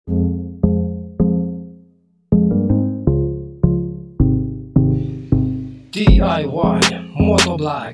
DIY Motovlog.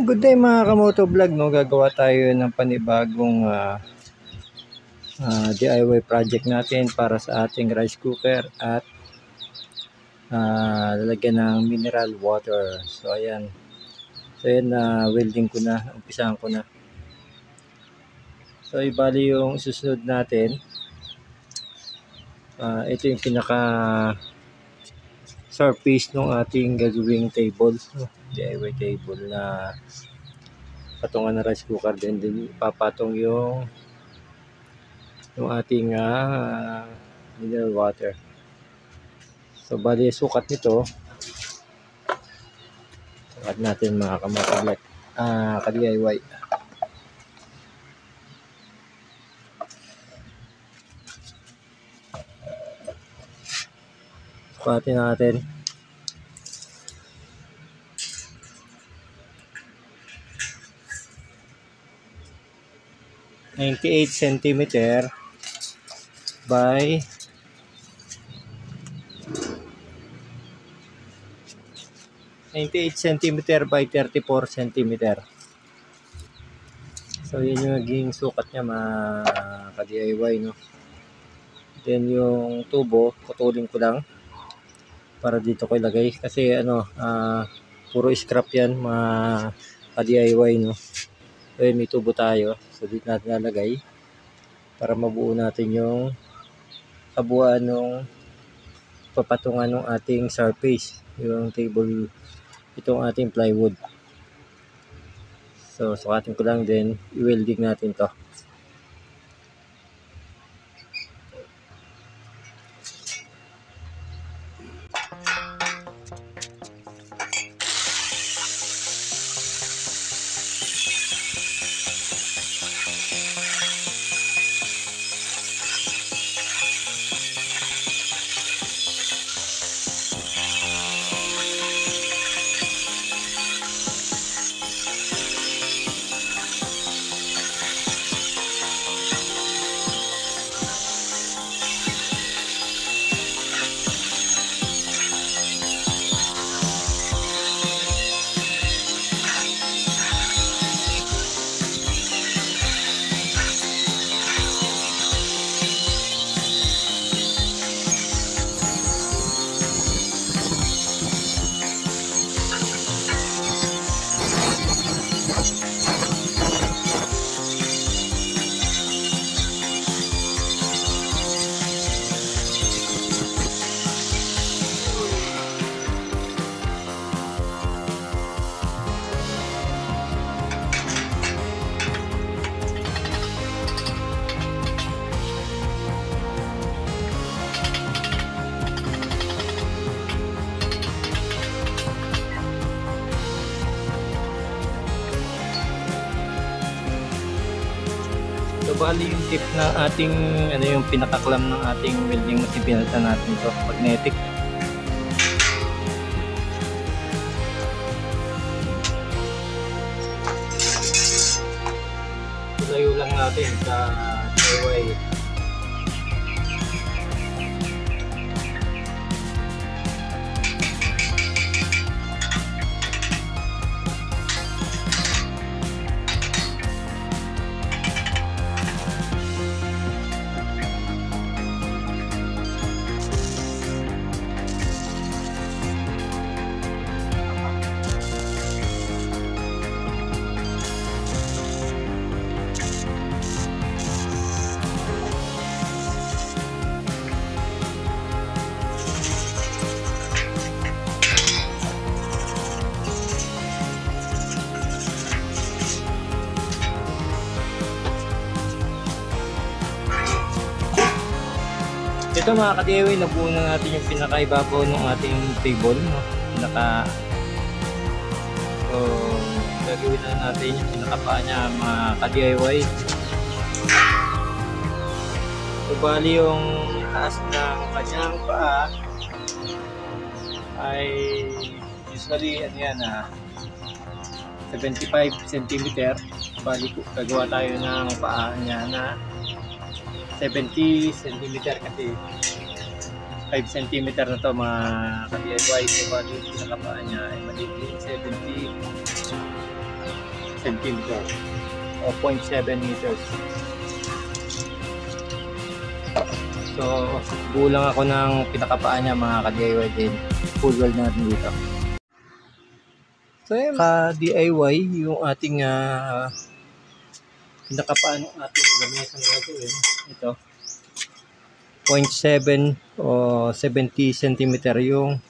Good day mga kamotovlog, no? Gagawa tayo ng panibagong DIY project natin para sa ating rice cooker at lalagyan ng mineral water. So ayan, welding ko na, umpisahan ko na. So ibali yung susunod natin, ito yung pinaka surface ng ating gagawing table, DIY table na patungan na rice cooker. Din papatong yung ating mineral water. So bali sukat nito, sukat natin mga kamotovlog, ka-DIY. Sukatin natin. (98 centimeter by 34 centimeter. So yun yung naging sukat niya mga ka-DIY, no? Then yung tubo, putulin ko lang para dito ko ilagay kasi puro scrap yan mga ka-DIY, no? So may tubo tayo, so dito natin lalagay para mabuo natin yung kabuuan ng papatungan ng ating surface, yung table, itong ating plywood. So sukatin ko lang, then i-welding natin to. So bali yung tip na ating yung pinakaklam ng ating welding machine, pinalitan natin ito, magnetic. Layo lang natin sa DIY. Ito mga ka-DIY, nabuo na natin yung pinakaibabaw ng ating table, no? So gagawin na natin yung pinakapaa niya mga ka-DIY. So bali yung taas ng kanyang paa ay Usually, ano yan, 75 cm. Bali, gagawa tayo ng paa niya na 70 cm kasi 5 cm na to mga ka-DIY. So, bali, pinakapaa niya ay magiging 70 cm o 0.7 meters. So, buo lang ako ng pinakapaa niya mga ka-DIY din. Full weld natin dito. So, yun, ka-DIY yung ating pinakapaa ng ating lamesa na gagawin. Ito. 0.7 o 70 cm yung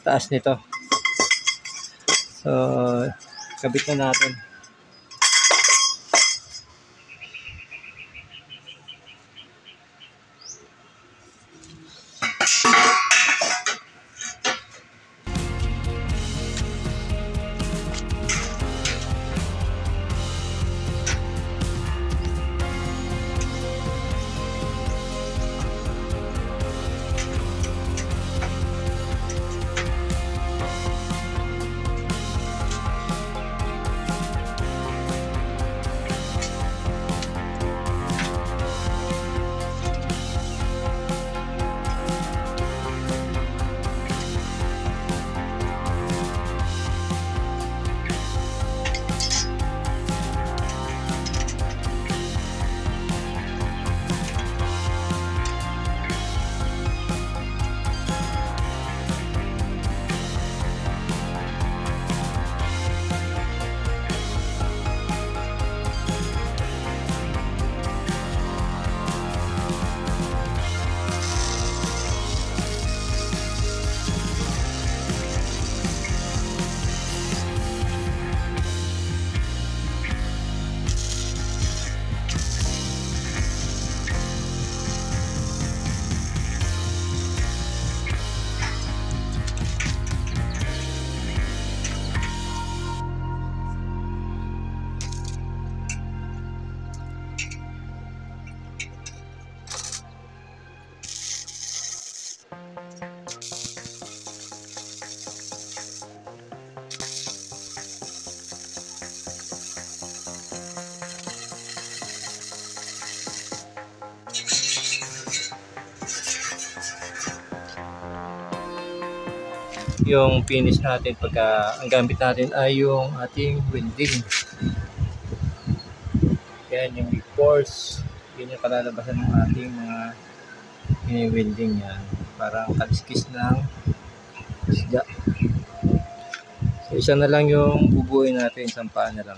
taas nito. So, kabit na natin. Yung finish natin pagka ang gamit natin ay yung ating welding. Yan yung big force. Yan yung kalalabasan ng ating mga welding yan. Parang kaliskis ng isda. So, isa na lang yung bubuuin natin, sampaan na lang.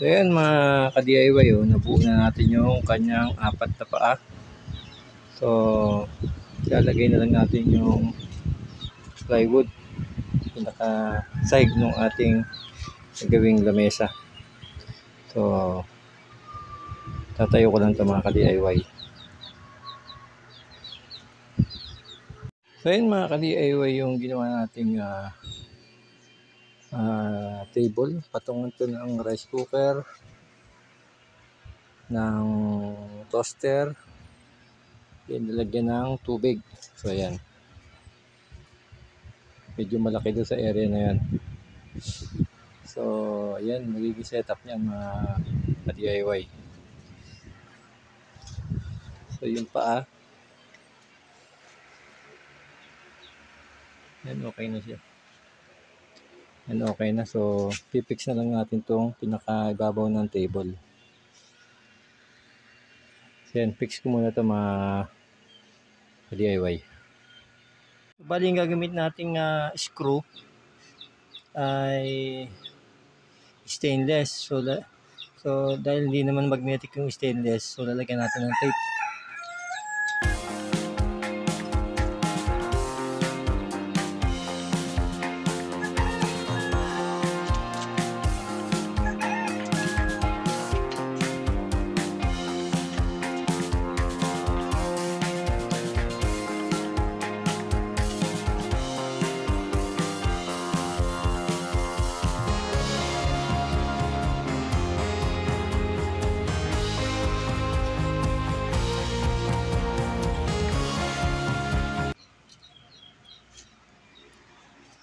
So yan mga ka-DIY, nabuo na natin yung kanyang 4 na paa. So lalagay na lang natin yung plywood pinaka side ng ating gagawing lamesa. So tatayo ko lang ito mga ka-DIY. So yan mga ka-DIY yung ginawa nating table, patungan to ng rice cooker, ng toaster, nilagyan ng tubig. So ayan, medyo malaki doon sa area na yan. So ayan, magiging setup niyan mga ka-DIY. So yung paa, yan, okay na siya. And okay na, so pipix na lang natin tong pinaka-ibabaw ng table. So yan, fix ko muna ito mga DIY. Bali yung gagamit nating screw ay stainless. So dahil hindi naman magnetic yung stainless, so lalagyan natin ng tape.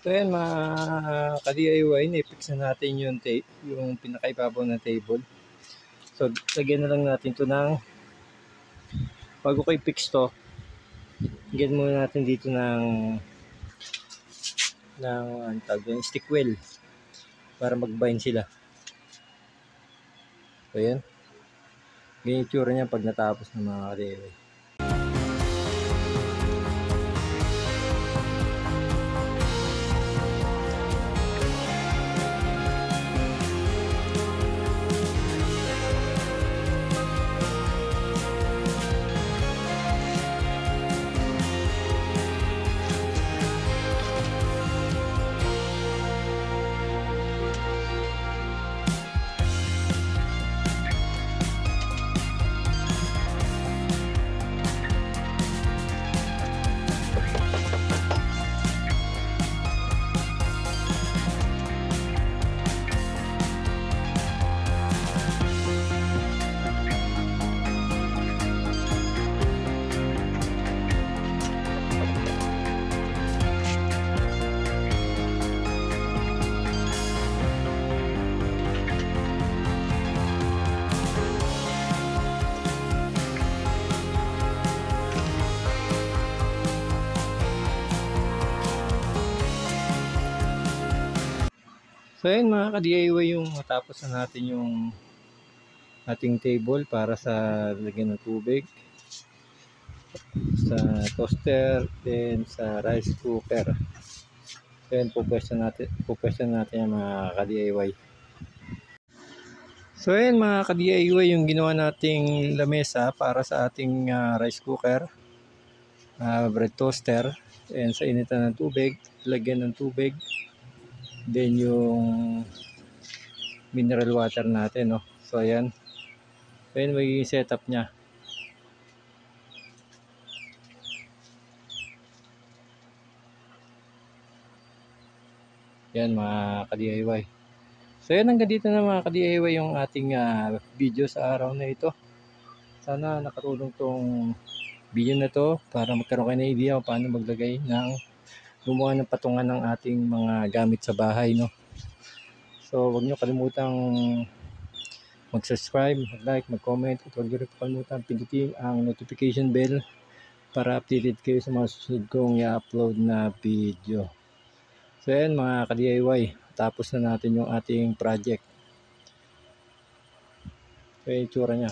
So yan mga ka-DIY, na-fix na natin yung pinakaibabaw na table. So lagyan na lang natin to bago ko i-fix to, lagyan muna natin dito ng stick wheel para mag-bind sila. So yan, ganyan yung tsura niya pag natapos ng mga ka-DIY. So ayun mga ka-DIY, yung matapos na natin yung ating table para sa lagyan ng tubig, sa toaster, then sa rice cooker. Then pupwesto natin yung mga ka-DIY. So ayun mga ka-DIY, yung ginawa nating lamesa para sa ating rice cooker, bread toaster, and sa initan ng tubig, lagyan ng tubig, then yung mineral water natin, no? So ayan, magiging setup nya. Yan mga ka-DIY. So yan, hanggang dito na mga ka-DIY yung ating video sa araw na ito. Sana nakatulong tong video na to para magkaroon kayo ng idea kung paano gumawa ng patungan ng ating mga gamit sa bahay, no? So huwag nyo kalimutang mag-subscribe, mag-like, mag-comment, at huwag nyo rin kalimutan pindutin ang notification bell para updated kayo sa mga susunod kong i-upload na video. So yan mga ka-DIY, tapos na natin yung ating project. So yung itsura nya.